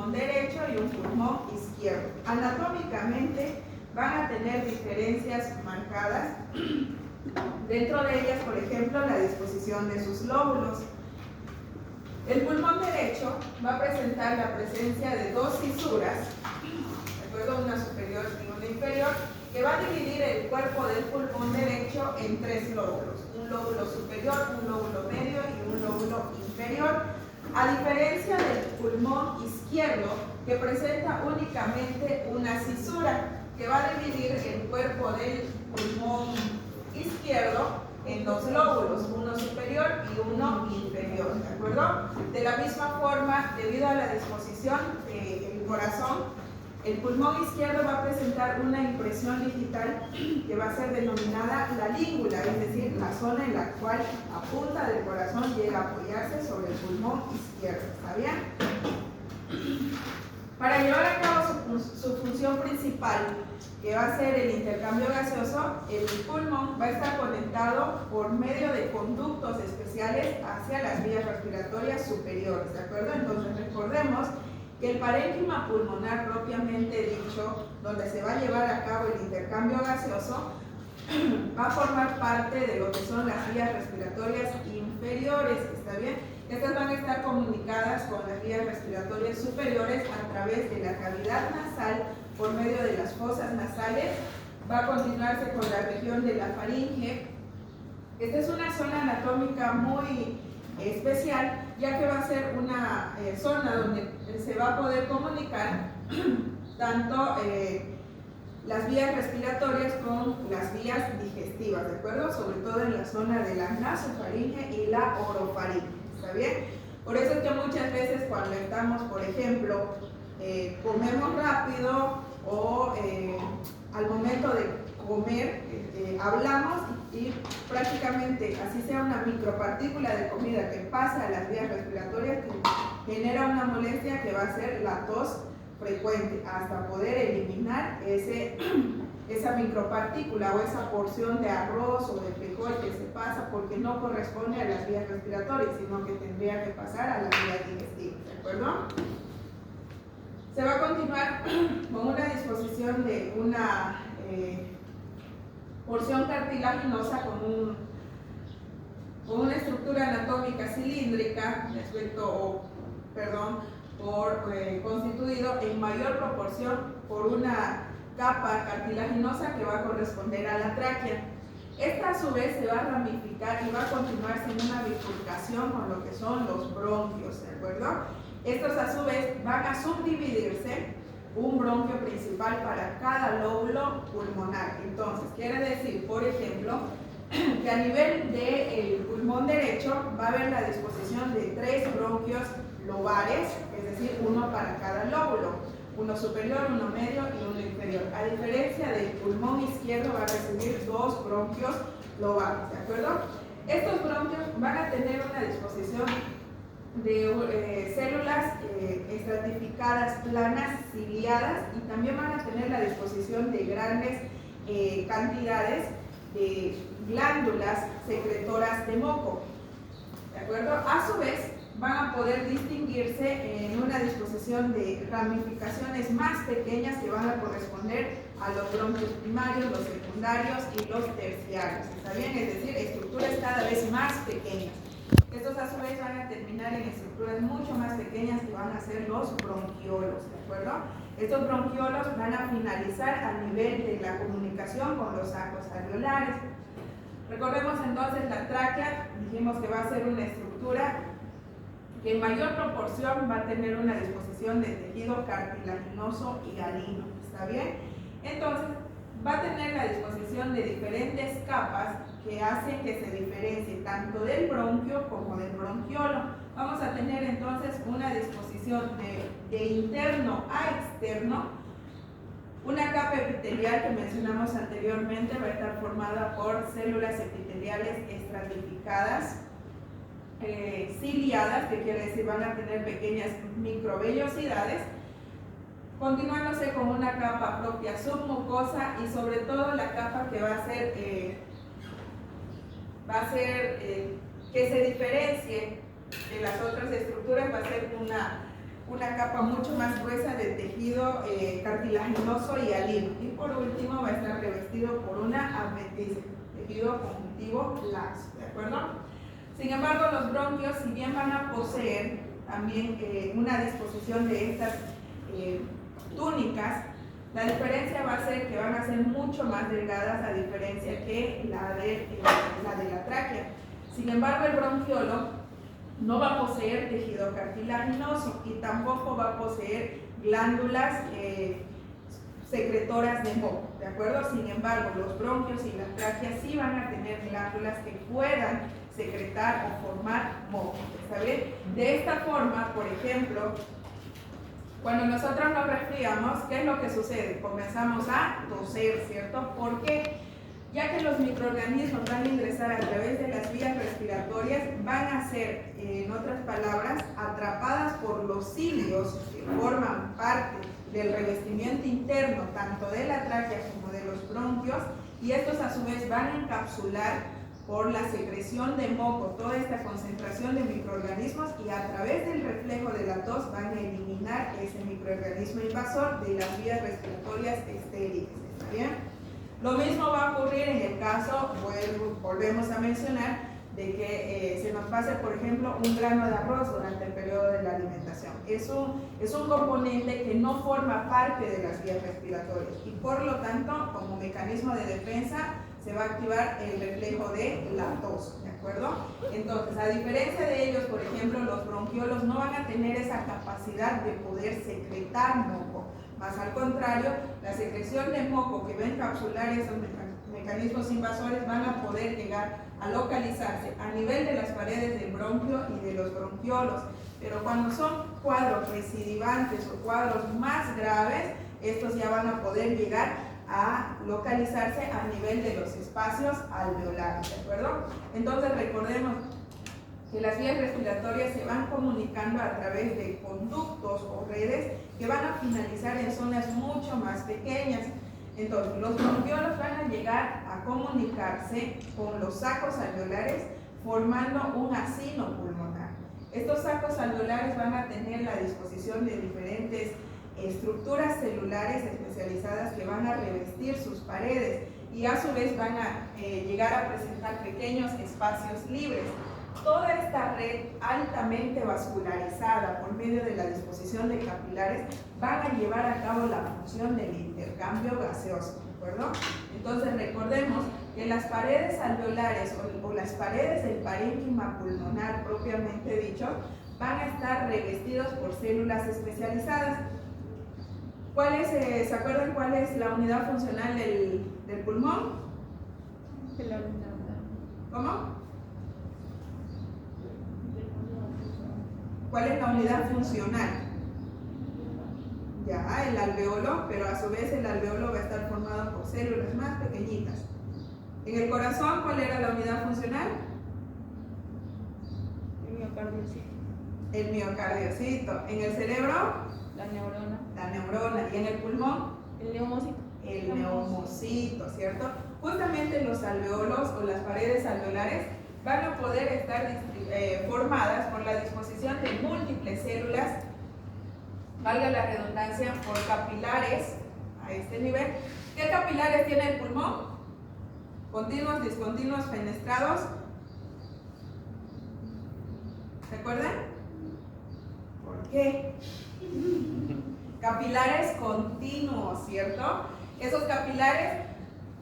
pulmón derecho y un pulmón izquierdo. Anatómicamente van a tener diferencias marcadas. Dentro de ellas, por ejemplo, la disposición de sus lóbulos. El pulmón derecho va a presentar la presencia de dos fisuras, ¿de acuerdo? Una superior y una inferior, que va a dividir el cuerpo del pulmón derecho en tres lóbulos. Un lóbulo superior, un lóbulo medio y un lóbulo inferior. A diferencia del pulmón izquierdo, que presenta únicamente una cisura, que va a dividir el cuerpo del pulmón izquierdo en dos lóbulos, uno superior y uno inferior, ¿de acuerdo? De la misma forma, debido a la disposición del corazón, el pulmón izquierdo va a presentar una impresión digital que va a ser denominada la língula, es decir, la zona en la cual la punta del corazón llega a apoyarse sobre el pulmón izquierdo, ¿está bien? Para llevar a cabo su función principal, que va a ser el intercambio gaseoso, el pulmón va a estar conectado por medio de conductos especiales hacia las vías respiratorias superiores, ¿de acuerdo? Entonces recordemos que el parénquima pulmonar propiamente dicho, donde se va a llevar a cabo el intercambio gaseoso, va a formar parte de lo que son las vías respiratorias inferiores, ¿está bien? Estas van a estar comunicadas con las vías respiratorias superiores a través de la cavidad nasal por medio de las fosas nasales. Va a continuarse con la región de la faringe. Esta es una zona anatómica muy especial, ya que va a ser una zona donde se va a poder comunicar tanto las vías respiratorias con las vías digestivas, ¿de acuerdo? Sobre todo en la zona de la nasofaringe y la orofaringe, ¿está bien? Por eso es que muchas veces cuando estamos, por ejemplo, comemos rápido o al momento de comer hablamos y prácticamente, así sea una micropartícula de comida que pasa a las vías respiratorias, que genera una molestia que va a ser la tos frecuente, hasta poder eliminar esa micropartícula o esa porción de arroz o de frijol que se pasa porque no corresponde a las vías respiratorias, sino que tendría que pasar a las vías digestivas, ¿de acuerdo? Se va a continuar con una disposición de una porción cartilaginosa con una estructura anatómica cilíndrica constituido en mayor proporción por una capa cartilaginosa que va a corresponder a la tráquea. Esta a su vez se va a ramificar y va a continuarse en una bifurcación con lo que son los bronquios, ¿de acuerdo? Estos a su vez van a subdividirse, un bronquio principal para cada lóbulo pulmonar. Entonces, quiere decir, por ejemplo, que a nivel del pulmón derecho va a haber la disposición de 3 bronquios lobares, es decir, uno para cada lóbulo, uno superior, uno medio y uno inferior. A diferencia del pulmón izquierdo, va a recibir 2 bronquios lobares, ¿de acuerdo? Estos bronquios van a tener una disposición de células estratificadas planas ciliadas y también van a tener la disposición de grandes cantidades de glándulas secretoras de moco, ¿de acuerdo? A su vez van a poder distinguirse en una disposición de ramificaciones más pequeñas que van a corresponder a los bronquios primarios, los secundarios y los terciarios, ¿está bien? Es decir, estructuras cada vez más pequeñas. Estos a su vez van a terminar en estructuras mucho más pequeñas que van a ser los bronquiolos, ¿de acuerdo? Estos bronquiolos van a finalizar a nivel de la comunicación con los sacos alveolares. Recordemos entonces la tráquea, dijimos que va a ser una estructura que en mayor proporción va a tener una disposición de tejido cartilaginoso y galino, ¿está bien? Entonces va a tener la disposición de diferentes capas que hacen que se diferencie tanto del bronquio como del bronquiolo. Vamos a tener entonces una disposición de interno a externo. Una capa epitelial que mencionamos anteriormente va a estar formada por células epiteliales estratificadas, ciliadas, que quiere decir van a tener pequeñas microvellosidades, continuándose con una capa propia submucosa y sobre todo la capa que va a ser que se diferencie de las otras estructuras, va a ser una una capa mucho más gruesa de tejido cartilaginoso y hialino. Y por último va a estar revestido por una adventicia, tejido conjuntivo laxo, ¿de acuerdo? Sin embargo, los bronquios, si bien van a poseer también una disposición de estas túnicas, la diferencia va a ser que van a ser mucho más delgadas a diferencia que la de la tráquea. Sin embargo, el bronquiolo no va a poseer tejido cartilaginoso y tampoco va a poseer glándulas secretoras de moco, ¿de acuerdo? Sin embargo, los bronquios y las tráqueas sí van a tener glándulas que puedan secretar o formar moco, ¿está bien? De esta forma, por ejemplo, cuando nosotros nos resfriamos, ¿qué es lo que sucede? Comenzamos a toser, ¿cierto? ¿Por qué? Ya que los microorganismos van a ingresar a través de las vías respiratorias, van a ser, en otras palabras, atrapadas por los cilios que forman parte del revestimiento interno, tanto de la tráquea como de los bronquios, y estos a su vez van a encapsular por la secreción de moco toda esta concentración de microorganismos, y a través del reflejo de la tos van a eliminar ese microorganismo invasor de las vías respiratorias estériles, ¿está bien? Lo mismo va a ocurrir en el caso, volvemos a mencionar, de que se nos pase, por ejemplo, un grano de arroz durante el periodo de la alimentación. Es un componente que no forma parte de las vías respiratorias y por lo tanto, como mecanismo de defensa, se va a activar el reflejo de la tos, ¿de acuerdo? Entonces, a diferencia de ellos, por ejemplo, los bronquiolos no van a tener esa capacidad de poder secretar moco. Más al contrario, la secreción de moco que va a encapsular esos mecanismos invasores van a poder llegar a localizarse a nivel de las paredes del bronquio y de los bronquiolos. Pero cuando son cuadros recidivantes o cuadros más graves, estos ya van a poder llegar a localizarse a nivel de los espacios alveolares, ¿de acuerdo? Entonces recordemos que las vías respiratorias se van comunicando a través de conductos o redes que van a finalizar en zonas mucho más pequeñas. Entonces, los bronquiolos van a llegar a comunicarse con los sacos alveolares formando un acino pulmonar. Estos sacos alveolares van a tener la disposición de diferentes estructuras celulares especializadas que van a revestir sus paredes y a su vez van a llegar a presentar pequeños espacios libres. Toda esta red altamente vascularizada por medio de la disposición de capilares van a llevar a cabo la función del intercambio gaseoso, ¿de acuerdo? Entonces recordemos que las paredes alveolares o las paredes del parénquima pulmonar propiamente dicho van a estar revestidos por células especializadas. ¿Se acuerdan cuál es la unidad funcional del pulmón? ¿Cómo? ¿Cuál es la unidad funcional? Ya, el alveolo, pero a su vez el alveolo va a estar formado por células más pequeñitas. En el corazón, ¿cuál era la unidad funcional? El miocardiocito. El miocardiocito. En el cerebro, La neurona. la neurona. Y en el pulmón, El neumocito. el neumocito, ¿cierto? Justamente los alveolos o las paredes alveolares van a poder estar formadas por la disposición de múltiples células, valga la redundancia, por capilares a este nivel. ¿Qué capilares tiene el pulmón? Continuos, discontinuos, fenestrados. ¿Se acuerdan? ¿Por qué? Capilares continuos, ¿cierto? Esos capilares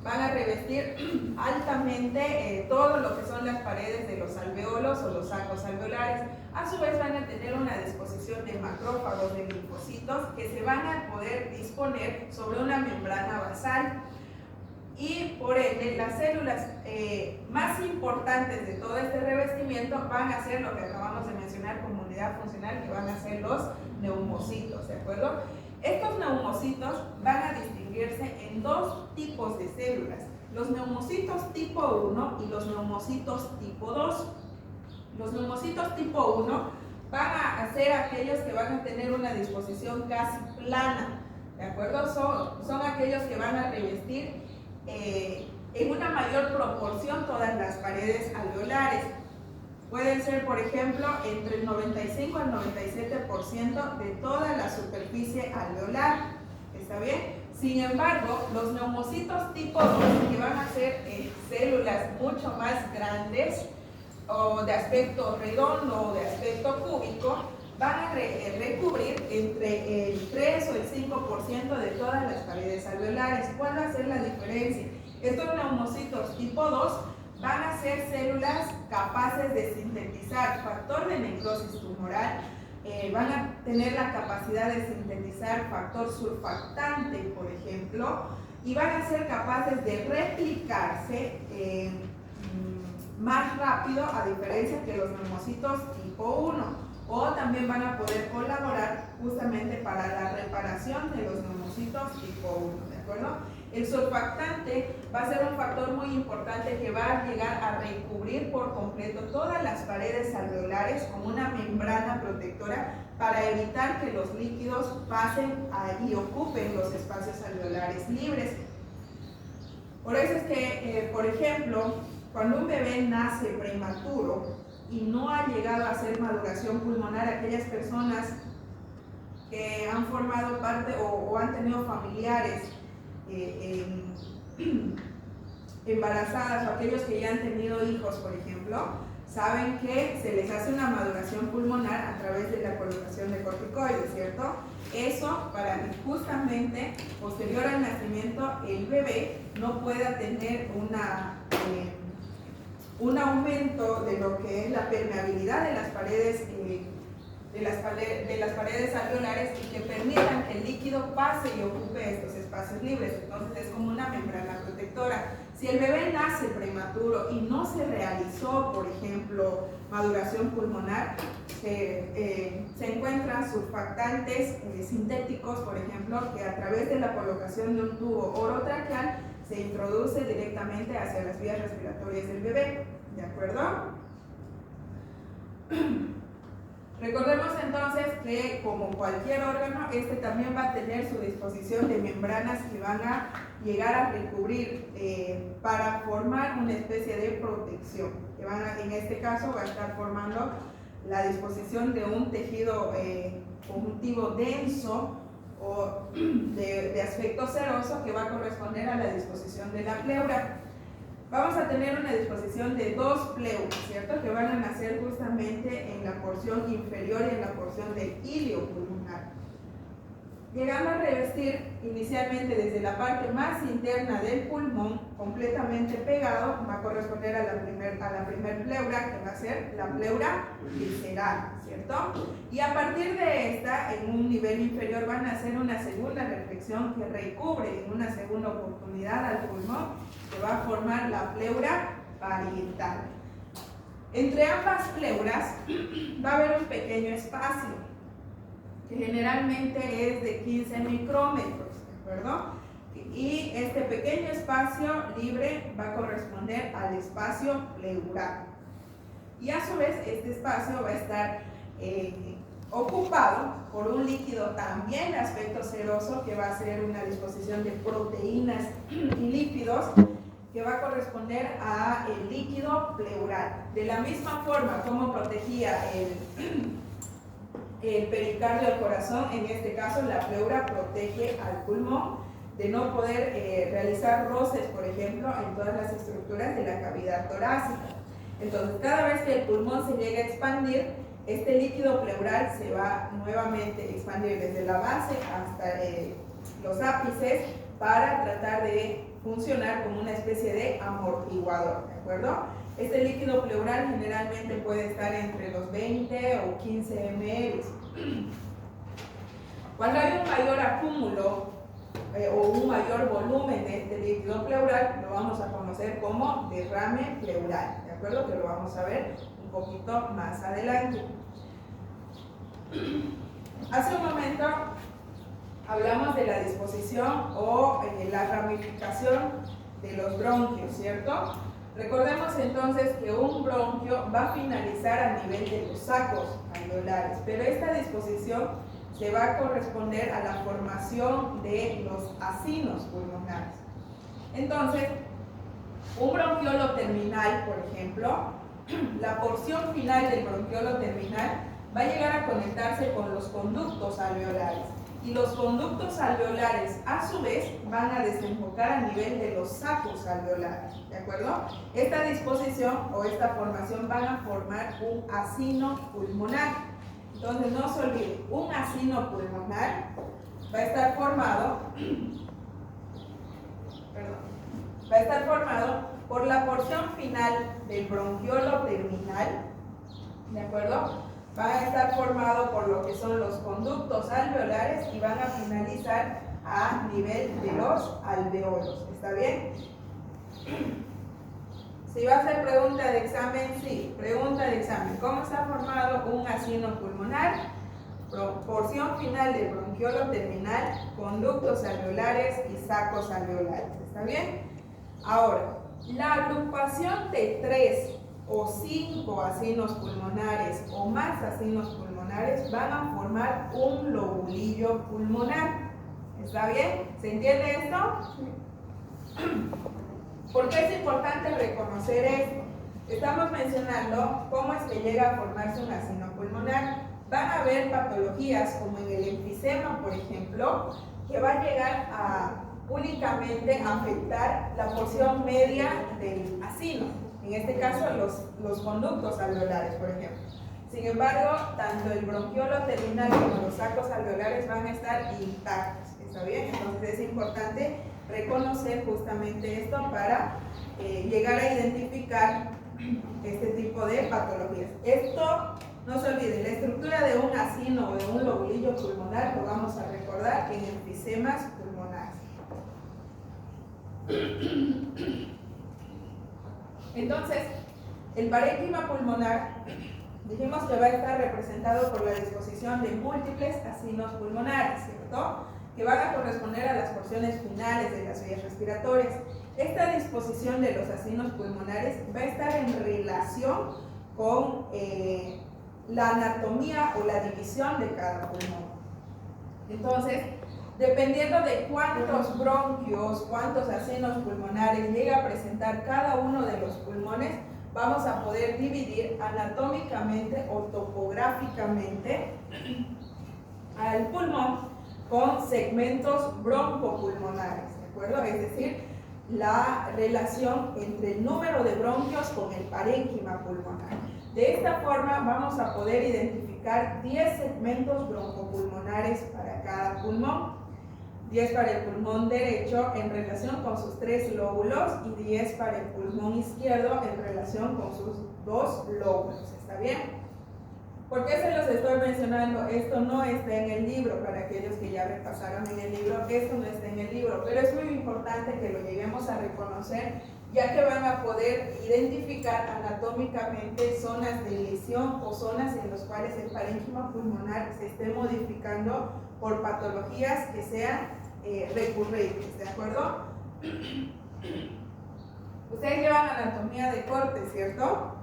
van a revestir altamente todo lo que son las paredes de los alveolos o los sacos alveolares. A su vez van a tener una disposición de macrófagos, de linfocitos, que se van a poder disponer sobre una membrana basal. Y por ende, las células más importantes de todo este revestimiento van a ser lo que acabamos de mencionar como unidad funcional, que van a ser los neumocitos, ¿de acuerdo? Estos neumocitos van a distinguirse en dos tipos de células, los neumocitos tipo 1 y los neumocitos tipo 2. Los neumocitos tipo 1 van a ser aquellos que van a tener una disposición casi plana, ¿de acuerdo? Son aquellos que van a revestir en una mayor proporción todas las paredes alveolares. Pueden ser, por ejemplo, entre el 95 al 97% de toda la superficie alveolar. ¿Está bien? Sin embargo, los neumocitos tipo 2, que van a ser células mucho más grandes, o de aspecto redondo o de aspecto cúbico, van a recubrir entre el 3 o el 5% de todas las paredes alveolares. ¿Cuál va a ser la diferencia? Estos neumocitos tipo 2 van a ser células capaces de sintetizar factor de necrosis tumoral, van a tener la capacidad de sintetizar factor surfactante, por ejemplo, y van a ser capaces de replicarse más rápido, a diferencia que los neumocitos tipo 1, o también van a poder colaborar justamente para la reparación de los neumocitos tipo 1, ¿de acuerdo? El surfactante va a ser un factor muy importante que va a llegar a recubrir por completo todas las paredes alveolares con una membrana protectora para evitar que los líquidos pasen y ocupen los espacios alveolares libres. Por eso es que, por ejemplo, cuando un bebé nace prematuro y no ha llegado a hacer maduración pulmonar, aquellas personas que han formado parte o han tenido familiares embarazadas o aquellos que ya han tenido hijos, por ejemplo, saben que se les hace una maduración pulmonar a través de la colocación de corticoides, ¿cierto? Eso para que justamente posterior al nacimiento el bebé no pueda tener un aumento de lo que es la permeabilidad de las paredes alveolares y que permitan que el líquido pase y ocupe estos espacios libres. Entonces es como una membrana protectora. Si el bebé nace prematuro y no se realizó, por ejemplo, maduración pulmonar, se encuentran surfactantes sintéticos, por ejemplo, que a través de la colocación de un tubo orotraqueal se introduce directamente hacia las vías respiratorias del bebé. ¿De acuerdo? Recordemos entonces que, como cualquier órgano, este también va a tener su disposición de membranas que van a llegar a recubrir para formar una especie de protección. En este caso va a estar formando la disposición de un tejido conjuntivo denso o de aspecto seroso que va a corresponder a la disposición de la pleura. Vamos a tener una disposición de dos pleuras, ¿cierto? Que van a nacer justamente en la porción inferior y en la porción del ilio pulmonar. Llegando a revestir inicialmente desde la parte más interna del pulmón, completamente pegado, va a corresponder a la primer pleura, que va a ser la pleura visceral, ¿cierto? Y a partir de esta, en un nivel inferior, van a hacer una segunda reflexión que recubre en una segunda oportunidad al pulmón, que va a formar la pleura parietal. Entre ambas pleuras va a haber un pequeño espacio, que generalmente es de 15 micrómetros, ¿de acuerdo? Y este pequeño espacio libre va a corresponder al espacio pleural. Y a su vez este espacio va a estar ocupado por un líquido también de aspecto seroso, que va a ser una disposición de proteínas y lípidos, que va a corresponder a el líquido pleural. De la misma forma como protegía el pericardio del corazón, en este caso la pleura protege al pulmón de no poder realizar roces, por ejemplo, en todas las estructuras de la cavidad torácica. Entonces, cada vez que el pulmón se llega a expandir, este líquido pleural se va nuevamente a expandir desde la base hasta los ápices para tratar de funcionar como una especie de amortiguador, ¿de acuerdo? Este líquido pleural generalmente puede estar entre los 20 o 15 ml. Cuando hay un mayor acúmulo o un mayor volumen de este líquido pleural, lo vamos a conocer como derrame pleural, ¿de acuerdo? Que lo vamos a ver un poquito más adelante. Hace un momento hablamos de la disposición o la ramificación de los bronquios, ¿cierto? Recordemos entonces que un bronquio va a finalizar a nivel de los sacos alveolares, pero esta disposición se va a corresponder a la formación de los acinos pulmonares. Entonces, un bronquiolo terminal, por ejemplo, la porción final del bronquiolo terminal va a llegar a conectarse con los conductos alveolares. Y los conductos alveolares, a su vez, van a desembocar a nivel de los sacos alveolares, ¿de acuerdo? Esta disposición o esta formación van a formar un acino pulmonar. Entonces, no se olvide, un acino pulmonar va a estar formado, por la porción final del bronquiolo terminal, ¿de acuerdo? Va a estar formado por lo que son los conductos alveolares y van a finalizar a nivel de los alveolos. ¿Está bien? Si va a ser pregunta de examen, sí, pregunta de examen. ¿Cómo está formado un acino pulmonar? Porción final del bronquiolo terminal, conductos alveolares y sacos alveolares. ¿Está bien? Ahora, la agrupación de 3 o 5 acinos pulmonares o más acinos pulmonares van a formar un lobulillo pulmonar. ¿Está bien? ¿Se entiende esto? ¿Por qué es importante reconocer esto? Estamos mencionando cómo es que llega a formarse un acino pulmonar. Van a haber patologías como en el enfisema, por ejemplo, que va a llegar a únicamente afectar la porción media del acino. En este caso, los conductos alveolares, por ejemplo. Sin embargo, tanto el bronquiolo terminal como los sacos alveolares van a estar intactos. ¿Está bien? Entonces es importante reconocer justamente esto para llegar a identificar este tipo de patologías. Esto, no se olvide, la estructura de un acino o de un lobulillo pulmonar lo vamos a recordar en enfisemas pulmonares. Entonces, el parénquima pulmonar, dijimos que va a estar representado por la disposición de múltiples acinos pulmonares, ¿cierto? Que van a corresponder a las porciones finales de las vías respiratorias. Esta disposición de los acinos pulmonares va a estar en relación con la anatomía o la división de cada pulmón. Entonces, dependiendo de cuántos bronquios, cuántos acinos pulmonares llega a presentar cada uno de los pulmones, vamos a poder dividir anatómicamente o topográficamente al pulmón con segmentos broncopulmonares, ¿de acuerdo? Es decir, la relación entre el número de bronquios con el parénquima pulmonar. De esta forma vamos a poder identificar 10 segmentos broncopulmonares para cada pulmón, 10 para el pulmón derecho en relación con sus 3 lóbulos y 10 para el pulmón izquierdo en relación con sus 2 lóbulos. ¿Está bien? ¿Por qué se los estoy mencionando? Esto no está en el libro, para aquellos que ya repasaron en el libro, esto no está en el libro, pero es muy importante que lo lleguemos a reconocer, ya que van a poder identificar anatómicamente zonas de lesión o zonas en las cuales el parénquima pulmonar se esté modificando por patologías que sean recurrentes, ¿de acuerdo? Ustedes llevan anatomía de corte, ¿cierto?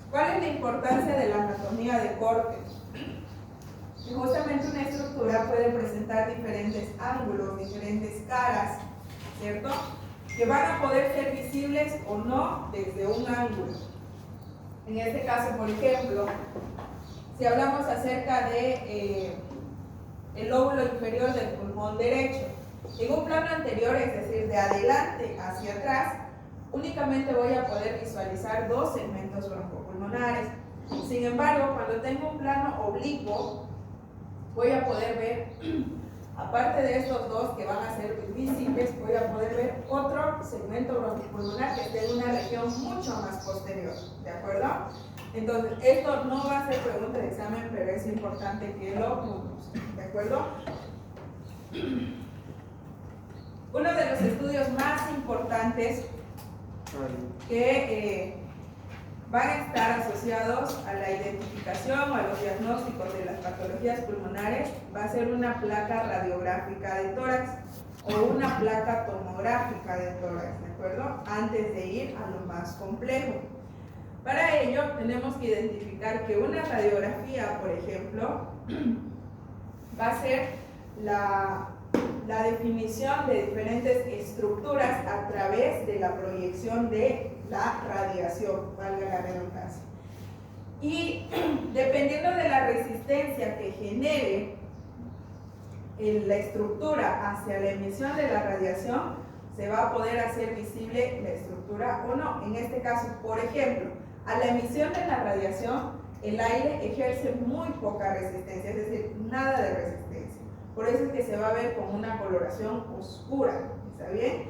¿Cuál es la importancia de la anatomía de corte? Que justamente una estructura puede presentar diferentes ángulos, diferentes caras, ¿cierto? Que van a poder ser visibles o no desde un ángulo. En este caso, por ejemplo, si hablamos acerca de el lóbulo inferior del pulmón derecho, en un plano anterior, es decir, de adelante hacia atrás, únicamente voy a poder visualizar 2 segmentos broncopulmonares. Sin embargo, cuando tengo un plano oblicuo, voy a poder ver, aparte de estos 2 que van a ser visibles, voy a poder ver otro segmento broncopulmonar que esté en una región mucho más posterior, ¿de acuerdo? Entonces, esto no va a ser pregunta de examen, pero es importante que lo conozcan, ¿de acuerdo? Uno de los estudios más importantes que van a estar asociados a la identificación o a los diagnósticos de las patologías pulmonares va a ser una placa radiográfica de tórax o una placa tomográfica de tórax, ¿de acuerdo? Antes de ir a lo más complejo. Para ello tenemos que identificar que una radiografía, por ejemplo, va a ser la definición de diferentes estructuras a través de la proyección de la radiación, valga la redundancia. Y dependiendo de la resistencia que genere la estructura hacia la emisión de la radiación, se va a poder hacer visible la estructura o no. En este caso, por ejemplo, a la emisión de la radiación, el aire ejerce muy poca resistencia, es decir, nada de resistencia. Por eso es que se va a ver con una coloración oscura, ¿está bien?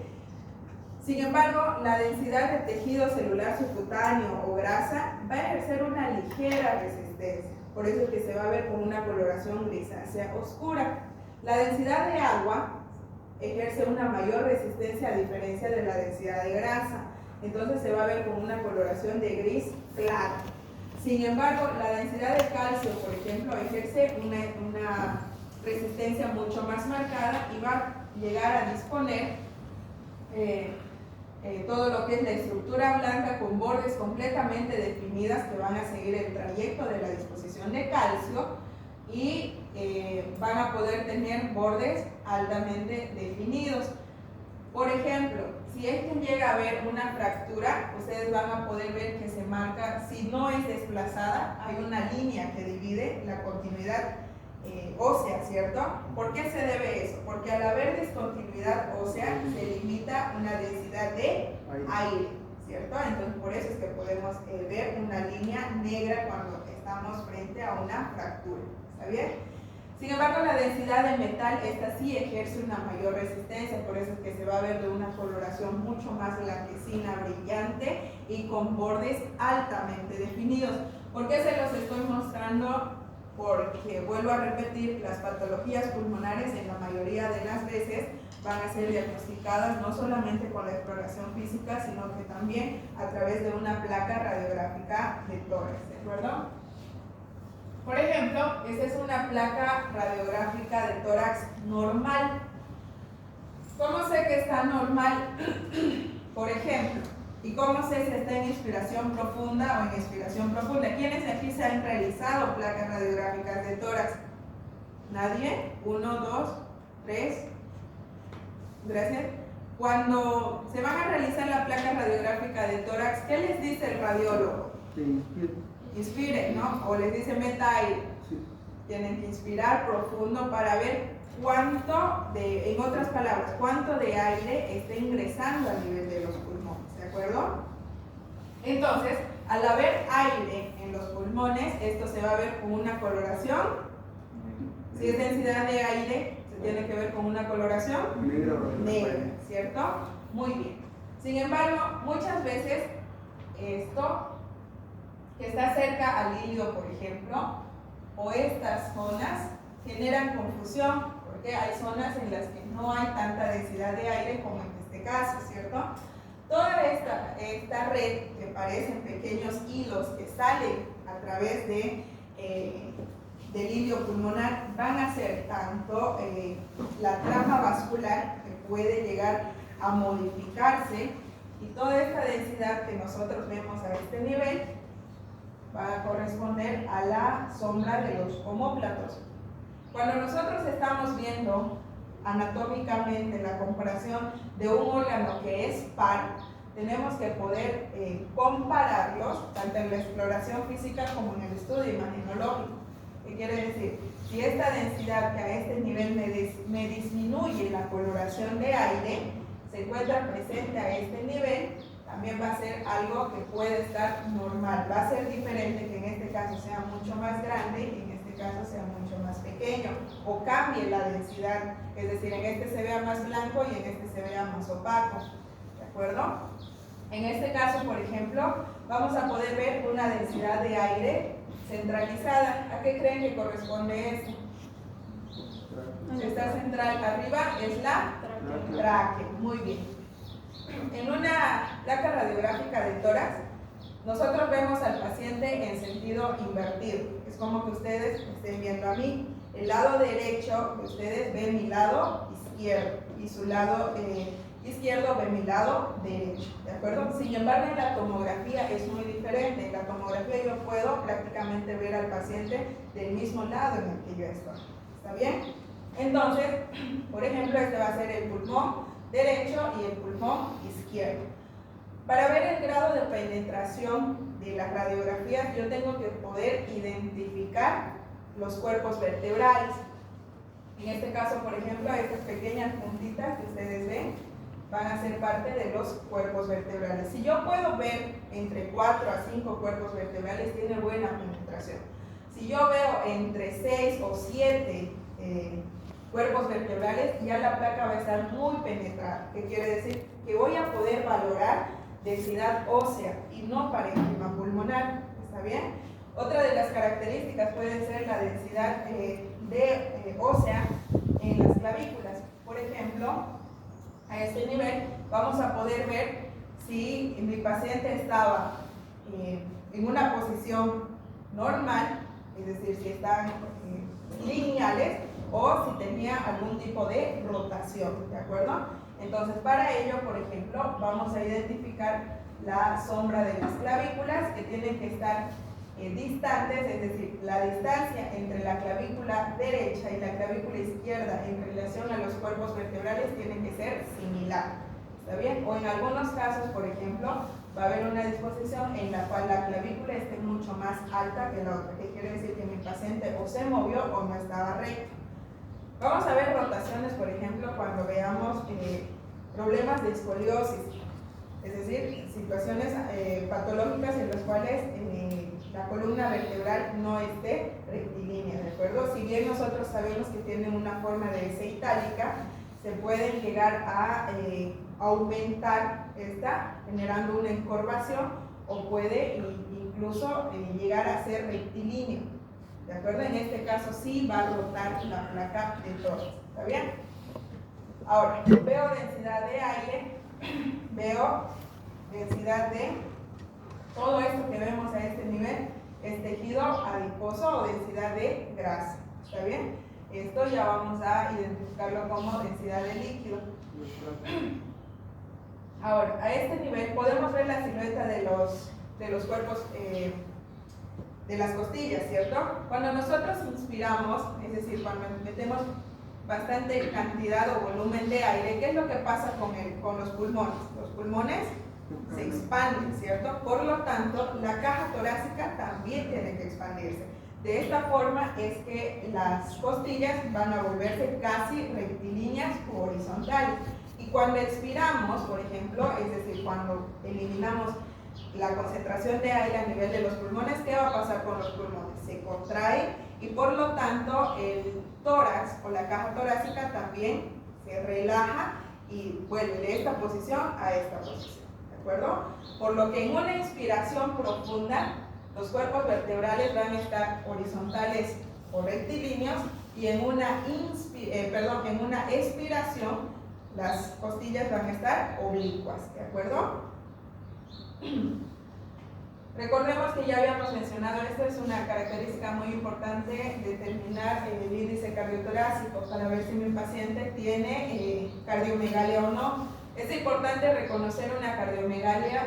Sin embargo, la densidad de tejido celular subcutáneo o grasa va a ejercer una ligera resistencia. Por eso es que se va a ver con una coloración grisácea oscura. La densidad de agua ejerce una mayor resistencia a diferencia de la densidad de grasa. Entonces se va a ver con una coloración de gris claro. Sin embargo, la densidad de calcio, por ejemplo, ejerce una resistencia mucho más marcada y va a llegar a disponer todo lo que es la estructura blanca con bordes completamente definidas que van a seguir el trayecto de la disposición de calcio y van a poder tener bordes altamente definidos. Por ejemplo, si es que llega a haber una fractura, ustedes van a poder ver que se marca, si no es desplazada, hay una línea que divide la continuidad ósea, ¿cierto? ¿Por qué se debe eso? Porque al haber discontinuidad ósea se limita una densidad de aire, ¿cierto? Entonces por eso es que podemos ver una línea negra cuando estamos frente a una fractura, ¿está bien? Sin embargo, la densidad de metal, esta sí ejerce una mayor resistencia, por eso es que se va a ver de una coloración mucho más blanquecina, brillante y con bordes altamente definidos. ¿Por qué se los estoy mostrando? Porque, vuelvo a repetir, las patologías pulmonares en la mayoría de las veces van a ser diagnosticadas no solamente con la exploración física, sino que también a través de una placa radiográfica de tórax, ¿de acuerdo? Por ejemplo, esta es una placa radiográfica de tórax normal. ¿Cómo sé que está normal? Por ejemplo, ¿y cómo sé si está en inspiración profunda o en expiración profunda? ¿Quiénes aquí se han realizado placas radiográficas de tórax? ¿Nadie? 1, 2, 3. Gracias. Cuando se van a realizar la placa radiográfica de tórax, ¿qué les dice el radiólogo? Inspiren, ¿no? O les dice meta aire. Sí. Tienen que inspirar profundo para ver cuánto de, en otras palabras, cuánto de aire está ingresando al nivel de los pulmones, ¿de acuerdo? Entonces, al haber aire en los pulmones, esto se va a ver con una coloración. Si es densidad de aire, se tiene que ver con una coloración negra, ¿cierto? Muy bien. Sin embargo, muchas veces esto que está cerca al ilio, por ejemplo, o estas zonas generan confusión, porque hay zonas en las que no hay tanta densidad de aire como en este caso, ¿cierto? Toda esta red que parecen pequeños hilos que salen a través del ilio pulmonar van a ser tanto la trama vascular, que puede llegar a modificarse, y toda esta densidad que nosotros vemos a este nivel va a corresponder a la sombra de los omóplatos. Cuando nosotros estamos viendo anatómicamente la comparación de un órgano que es par, tenemos que poder compararlos tanto en la exploración física como en el estudio imagenológico. ¿Qué quiere decir? Si esta densidad que a este nivel me disminuye la coloración de aire, se encuentra presente a este nivel, también va a ser algo que puede estar normal. Va a ser diferente que en este caso sea mucho más grande y en este caso sea mucho más pequeño, o cambie la densidad, es decir, en este se vea más blanco y en este se vea más opaco, ¿de acuerdo? En este caso, por ejemplo, vamos a poder ver una densidad de aire centralizada. ¿A qué creen que corresponde esto? Esta central arriba es la tráquea. Muy bien. En una placa radiográfica de tórax, nosotros vemos al paciente en sentido invertido. Es como que ustedes estén viendo a mí. El lado derecho, ustedes ven mi lado izquierdo y su lado izquierdo ve mi lado derecho, ¿de acuerdo? Sin embargo, en la tomografía es muy diferente. En la tomografía yo puedo prácticamente ver al paciente del mismo lado en el que yo estoy. ¿Está bien? Entonces, por ejemplo, este va a ser el pulmón derecho y el pulmón izquierdo. Para ver el grado de penetración de las radiografías, yo tengo que poder identificar los cuerpos vertebrales. En este caso, por ejemplo, estas pequeñas puntitas que ustedes ven van a ser parte de los cuerpos vertebrales. Si yo puedo ver entre 4 a 5 cuerpos vertebrales, tiene buena penetración. Si yo veo entre 6 o 7 cuerpos vertebrales, ya la placa va a estar muy penetrada. ¿Qué quiere decir? Que voy a poder valorar densidad ósea y no parénquima pulmonar. ¿Está bien? Otra de las características puede ser la densidad ósea en las clavículas. Por ejemplo, a este nivel vamos a poder ver si mi paciente estaba en una posición normal, es decir, si están lineales, o si tenía algún tipo de rotación, ¿de acuerdo? Entonces, para ello, por ejemplo, vamos a identificar la sombra de las clavículas, que tienen que estar distantes, es decir, la distancia entre la clavícula derecha y la clavícula izquierda en relación a los cuerpos vertebrales tiene que ser similar, ¿está bien? O en algunos casos, por ejemplo, va a haber una disposición en la cual la clavícula esté mucho más alta que la otra, que quiere decir que mi paciente o se movió o no estaba recto. Vamos a ver rotaciones, por ejemplo, cuando veamos problemas de escoliosis, es decir, situaciones patológicas en las cuales la columna vertebral no esté rectilínea, ¿de acuerdo? Si bien nosotros sabemos que tienen una forma de S itálica, se pueden llegar a aumentar esta, generando una encorvación, o puede incluso llegar a ser rectilíneo, ¿de acuerdo? En este caso sí va a rotar la placa de tórax, ¿está bien? Ahora, veo densidad de aire, veo densidad de todo esto que vemos a este nivel, es tejido adiposo o densidad de grasa, ¿está bien? Esto ya vamos a identificarlo como densidad de líquido. Ahora, a este nivel podemos ver la silueta de los cuerpos de las costillas, ¿cierto? Cuando nosotros inspiramos, es decir, cuando metemos bastante cantidad o volumen de aire, ¿qué es lo que pasa con los pulmones? Los pulmones se expanden, ¿cierto? Por lo tanto, la caja torácica también tiene que expandirse. De esta forma es que las costillas van a volverse casi rectilíneas o horizontales. Y cuando expiramos, por ejemplo, es decir, cuando eliminamos la concentración de aire a nivel de los pulmones, ¿qué va a pasar con los pulmones? Se contrae y por lo tanto el tórax o la caja torácica también se relaja y vuelve de esta posición a esta posición, ¿de acuerdo? Por lo que en una inspiración profunda los cuerpos vertebrales van a estar horizontales o rectilíneos, y en una expiración las costillas van a estar oblicuas, ¿de acuerdo? Recordemos que ya habíamos mencionado, esta es una característica muy importante, determinar el índice cardiotorácico para ver si mi paciente tiene cardiomegalia o no. Es importante reconocer una cardiomegalia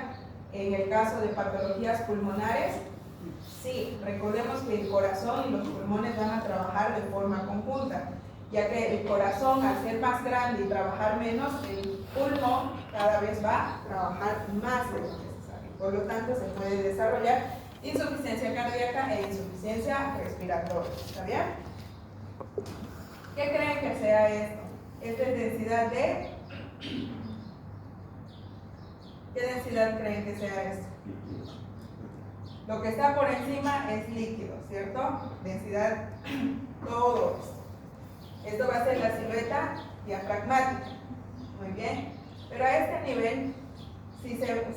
en el caso de patologías pulmonares. Sí, recordemos que el corazón y los pulmones van a trabajar de forma conjunta, ya que el corazón, al ser más grande y trabajar menos, el pulmón cada vez va a trabajar más de lo necesario. Por lo tanto, se puede desarrollar insuficiencia cardíaca e insuficiencia respiratoria. ¿Está bien? ¿Qué creen que sea esto? Esta es densidad de... ¿Qué densidad creen que sea esto? Lo que está por encima es líquido, ¿cierto? Densidad, todo esto. Esto va a ser la silueta diafragmática. Muy bien. Pero a este nivel,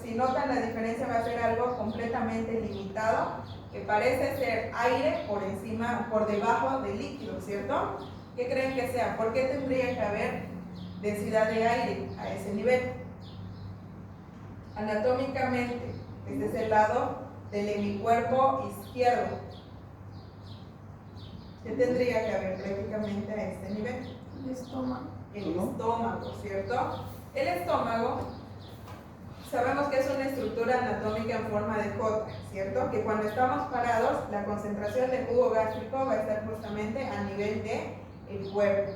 si notan la diferencia, va a ser algo completamente limitado, que parece ser aire por encima, por debajo del líquido, ¿cierto? ¿Qué creen que sea? ¿Por qué tendría que haber densidad de aire a ese nivel? Anatómicamente, este es el lado del hemicuerpo izquierdo. ¿Qué tendría que haber prácticamente a este nivel? El estómago. El estómago, ¿cierto? El estómago, sabemos que es una estructura anatómica en forma de J, ¿cierto? Que cuando estamos parados, la concentración de jugo gástrico va a estar justamente a nivel del cuerpo.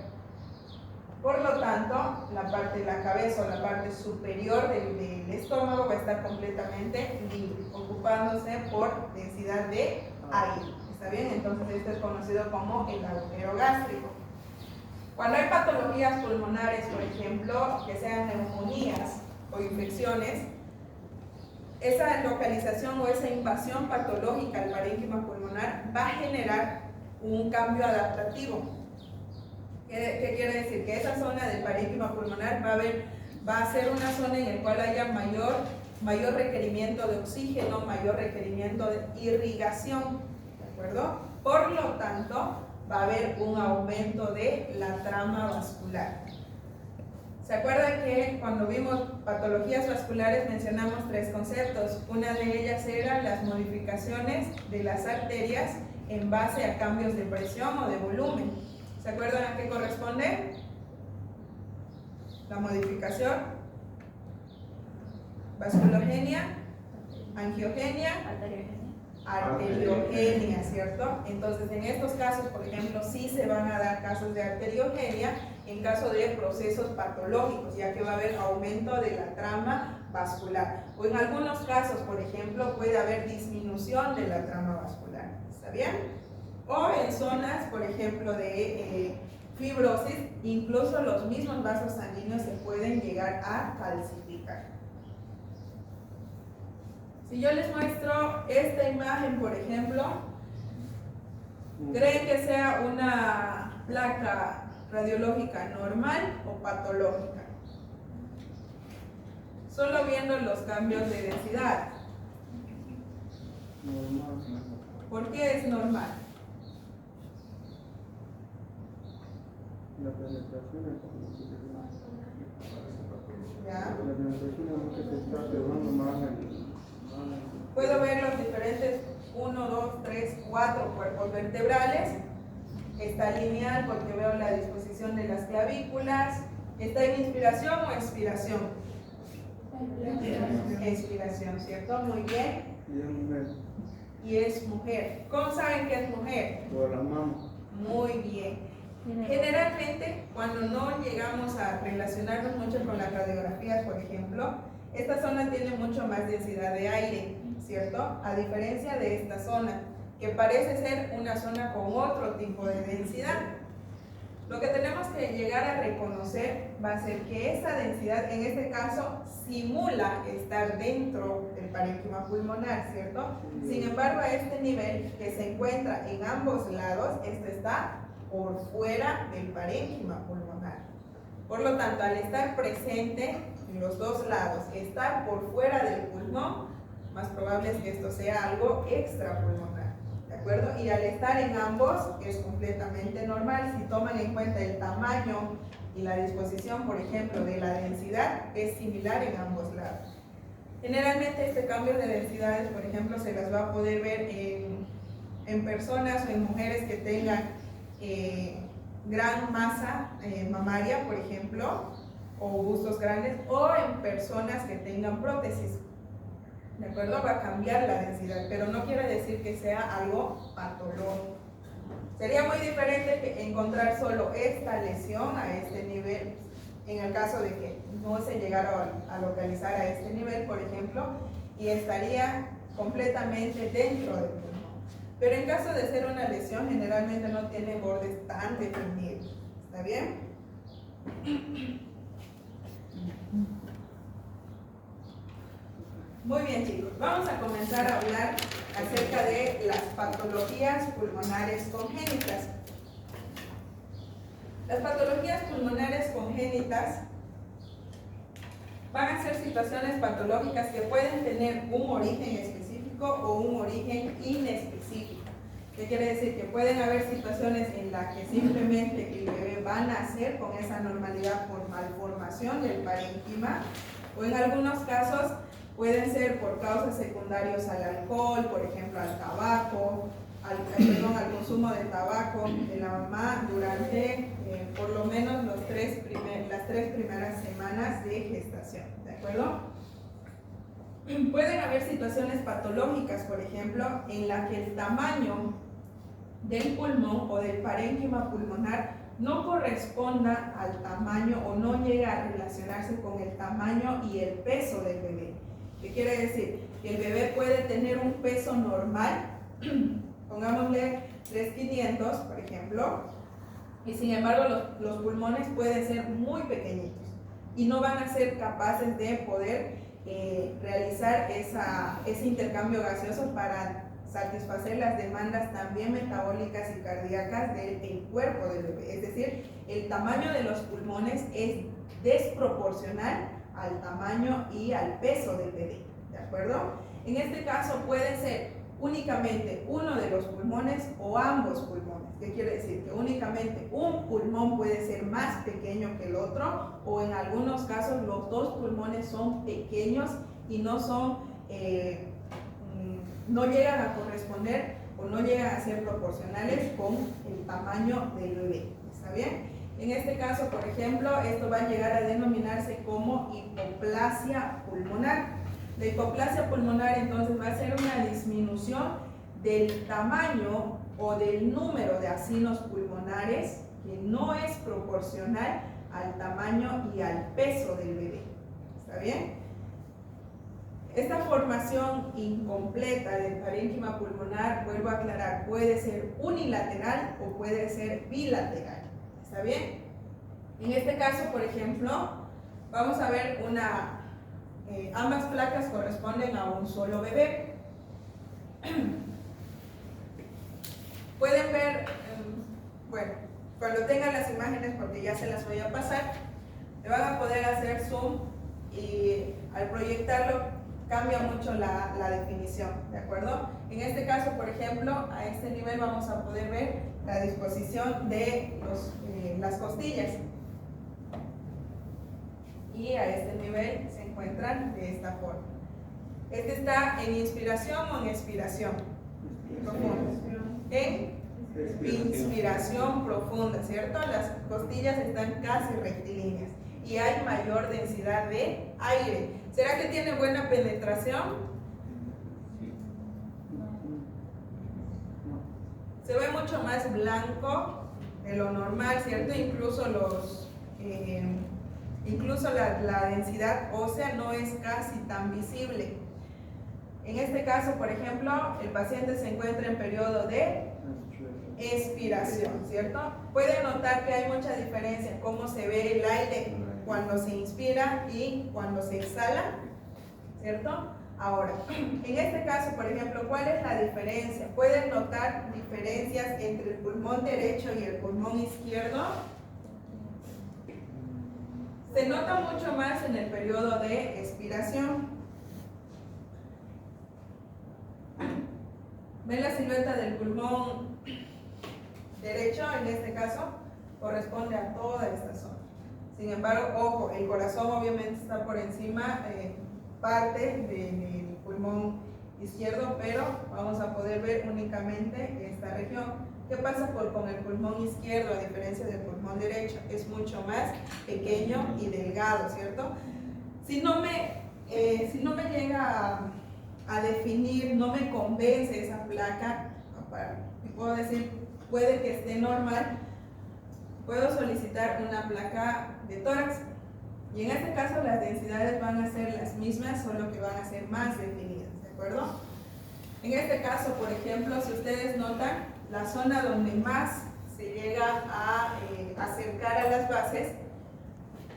Por lo tanto, la parte de la cabeza o la parte superior del estómago va a estar completamente libre, ocupándose por densidad de aire. ¿Está bien? Entonces esto es conocido como el agujero gástrico. Cuando hay patologías pulmonares, por ejemplo, que sean neumonías o infecciones, esa localización o esa invasión patológica al parénquima pulmonar va a generar un cambio adaptativo. ¿Qué quiere decir? Que esa zona del parénquima pulmonar va a ser una zona en la cual haya mayor requerimiento de oxígeno, mayor requerimiento de irrigación, ¿de acuerdo? Por lo tanto, va a haber un aumento de la trama vascular. ¿Se acuerdan que cuando vimos patologías vasculares mencionamos tres conceptos? Una de ellas era las modificaciones de las arterias en base a cambios de presión o de volumen. ¿Se acuerdan a qué corresponde? La modificación vasculogenia, angiogenia, arteriogenia, ¿cierto? Entonces, en estos casos, por ejemplo, sí se van a dar casos de arteriogenia en caso de procesos patológicos, ya que va a haber aumento de la trama vascular. O en algunos casos, por ejemplo, puede haber disminución de la trama vascular. ¿Está bien? O en zonas, por ejemplo, de fibrosis, incluso los mismos vasos sanguíneos se pueden llegar a calcificar. Si yo les muestro esta imagen, por ejemplo, ¿creen que sea una placa radiológica normal o patológica? Solo viendo los cambios de densidad. ¿Por qué es normal? La penetración es como si ¿Ya? la penetración es lo que se está observando más Puedo ver los diferentes 1, 2, 3, 4 cuerpos vertebrales. Está lineal porque veo la disposición de las clavículas. ¿Está en inspiración o expiración? Expiración, ¿cierto? Muy bien. y es mujer Y es mujer. ¿Cómo saben que es mujer? por las manos. Muy bien. Generalmente, cuando no llegamos a relacionarnos mucho con las radiografías, por ejemplo, esta zona tiene mucho más densidad de aire, ¿cierto? A diferencia de esta zona, que parece ser una zona con otro tipo de densidad. Lo que tenemos que llegar a reconocer va a ser que esa densidad, en este caso, simula estar dentro del parénquima pulmonar, ¿cierto? Sin embargo, a este nivel que se encuentra en ambos lados, esto está por fuera del parénquima pulmonar. Por lo tanto, al estar presente en los dos lados, estar por fuera del pulmón, más probable es que esto sea algo extrapulmonar, ¿de acuerdo? Y al estar en ambos es completamente normal. Si toman en cuenta el tamaño y la disposición, por ejemplo, de la densidad, es similar en ambos lados. Generalmente este cambio de densidades, por ejemplo, se las va a poder ver en personas o en mujeres que tengan gran masa mamaria, por ejemplo, o bustos grandes, o en personas que tengan prótesis. ¿De acuerdo? Va a cambiar la densidad, pero no quiere decir que sea algo patológico. Sería muy diferente que encontrar solo esta lesión a este nivel, en el caso de que no se llegara a localizar a este nivel, por ejemplo, y estaría completamente dentro del pulmón. Pero en caso de ser una lesión, generalmente no tiene bordes tan definidos. ¿Está bien? Muy bien, chicos. Vamos a comenzar a hablar acerca de las patologías pulmonares congénitas. Las patologías pulmonares congénitas van a ser situaciones patológicas que pueden tener un origen específico o un origen inespecífico. ¿Qué quiere decir? Que pueden haber situaciones en las que simplemente el bebé va a nacer con esa normalidad por malformación del parénquima, o en algunos casos pueden ser por causas secundarias al alcohol, por ejemplo al tabaco, al consumo de tabaco de la mamá durante por lo menos las tres primeras semanas de gestación, ¿de acuerdo? Pueden haber situaciones patológicas, por ejemplo, en la que el tamaño del pulmón o del parénquima pulmonar no corresponda al tamaño o no llega a relacionarse con el tamaño y el peso del bebé. ¿Qué quiere decir? Que el bebé puede tener un peso normal, pongámosle 3,500 por ejemplo, y sin embargo los pulmones pueden ser muy pequeñitos y no van a ser capaces de poder realizar ese intercambio gaseoso para satisfacer las demandas también metabólicas y cardíacas del cuerpo del bebé. Es decir, el tamaño de los pulmones es desproporcional al tamaño y al peso del bebé, ¿de acuerdo? En este caso puede ser únicamente uno de los pulmones o ambos pulmones. ¿Qué quiere decir? Que únicamente un pulmón puede ser más pequeño que el otro, o en algunos casos los dos pulmones son pequeños y no llegan a corresponder o no llegan a ser proporcionales con el tamaño del bebé. ¿Está bien? En este caso, por ejemplo, esto va a llegar a denominarse como hipoplasia pulmonar. La hipoplasia pulmonar entonces va a ser una disminución del tamaño o del número de acinos pulmonares que no es proporcional al tamaño y al peso del bebé. ¿Está bien? Esta formación incompleta del parénquima pulmonar, vuelvo a aclarar, puede ser unilateral o puede ser bilateral. ¿Está bien? En este caso, por ejemplo, vamos a ver ambas placas corresponden a un solo bebé. Pueden ver, bueno, cuando tengan las imágenes, porque ya se las voy a pasar, le van a poder hacer zoom y al proyectarlo cambia mucho la definición, ¿de acuerdo? En este caso, por ejemplo, a este nivel vamos a poder ver la disposición de las costillas. Y a este nivel se encuentran de esta forma. Este está en inspiración o en expiración profunda. En inspiración profunda, ¿cierto? Las costillas están casi rectilíneas y hay mayor densidad de aire. ¿Será que tiene buena penetración? Se ve mucho más blanco de lo normal, ¿cierto? Incluso la densidad ósea no es casi tan visible. En este caso, por ejemplo, el paciente se encuentra en periodo de expiración, ¿cierto? Pueden notar que hay mucha diferencia en cómo se ve el aire cuando se inspira y cuando se exhala, ¿cierto? Ahora, en este caso, por ejemplo, ¿cuál es la diferencia? ¿Pueden notar diferencias entre el pulmón derecho y el pulmón izquierdo? Se nota mucho más en el periodo de expiración. ¿Ven la silueta del pulmón derecho? En este caso, corresponde a toda esta zona. Sin embargo, ojo, el corazón obviamente está por encima, parte del pulmón izquierdo, pero vamos a poder ver únicamente esta región. ¿Qué pasa con el pulmón izquierdo a diferencia del pulmón derecho? Es mucho más pequeño y delgado, ¿cierto? Si no me llega a definir, no me convence esa placa, puedo decir, puede que esté normal, puedo solicitar una placa de tórax. Y en este caso las densidades van a ser las mismas, solo que van a ser más definidas, ¿de acuerdo? En este caso, por ejemplo, si ustedes notan, la zona donde más se llega a acercar a las bases,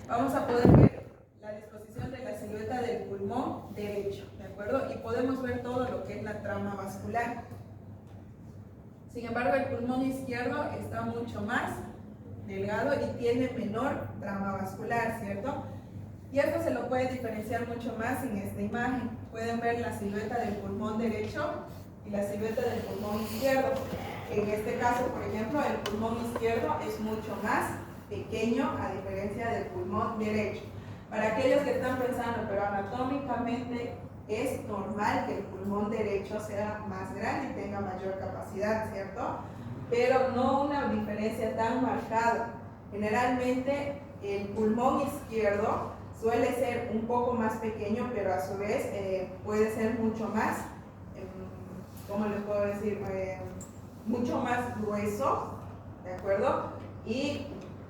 vamos a poder ver la disposición de la silueta del pulmón derecho, ¿de acuerdo? Y podemos ver todo lo que es la trama vascular. Sin embargo, el pulmón izquierdo está mucho más delgado y tiene menor trama vascular, ¿cierto? Y esto se lo puede diferenciar mucho más en esta imagen. Pueden ver la silueta del pulmón derecho y la silueta del pulmón izquierdo. En este caso, por ejemplo, el pulmón izquierdo es mucho más pequeño a diferencia del pulmón derecho. Para aquellos que están pensando, pero anatómicamente es normal que el pulmón derecho sea más grande y tenga mayor capacidad, ¿cierto? Pero no una diferencia tan marcada. Generalmente el pulmón izquierdo suele ser un poco más pequeño, pero a su vez puede ser mucho más, ¿cómo les puedo decir? Mucho más grueso, ¿de acuerdo? y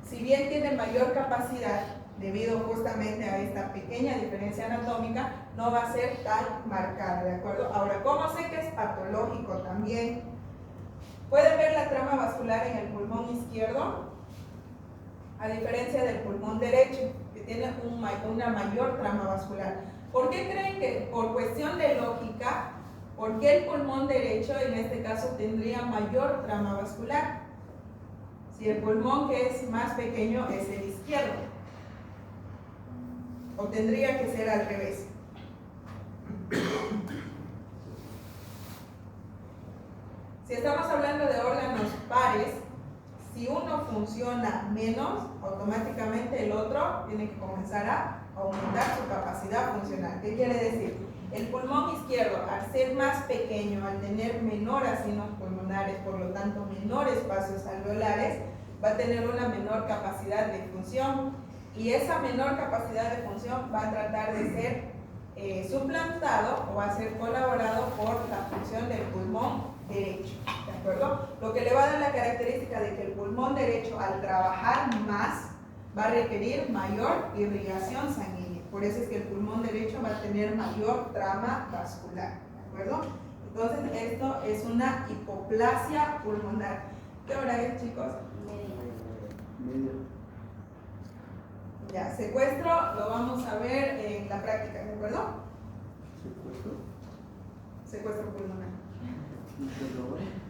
si bien tiene mayor capacidad, debido justamente a esta pequeña diferencia anatómica, no va a ser tan marcada, ¿de acuerdo? Ahora, ¿cómo sé que es patológico también? Pueden ver la trama vascular en el pulmón izquierdo, a diferencia del pulmón derecho, que tiene una mayor trama vascular. ¿Por qué creen que, por cuestión de lógica, por qué el pulmón derecho en este caso tendría mayor trama vascular? Si el pulmón que es más pequeño es el izquierdo, o tendría que ser al revés. Si estamos hablando de órganos pares, si uno funciona menos, automáticamente el otro tiene que comenzar a aumentar su capacidad funcional. ¿Qué quiere decir? El pulmón izquierdo, al ser más pequeño, al tener menor asinos pulmonares, por lo tanto menor espacios alveolares, va a tener una menor capacidad de función, y esa menor capacidad de función va a tratar de ser suplantado o va a ser colaborado por la función del pulmón derecho, ¿de acuerdo? Lo que le va a dar la característica de que el pulmón derecho, al trabajar más, va a requerir mayor irrigación sanguínea. Por eso es que el pulmón derecho va a tener mayor trama vascular, ¿de acuerdo? Entonces esto es una hipoplasia pulmonar. ¿Qué hora es, chicos? Media. Ya, secuestro lo vamos a ver en la práctica, ¿de acuerdo? Secuestro. Secuestro pulmonar. Interrogar.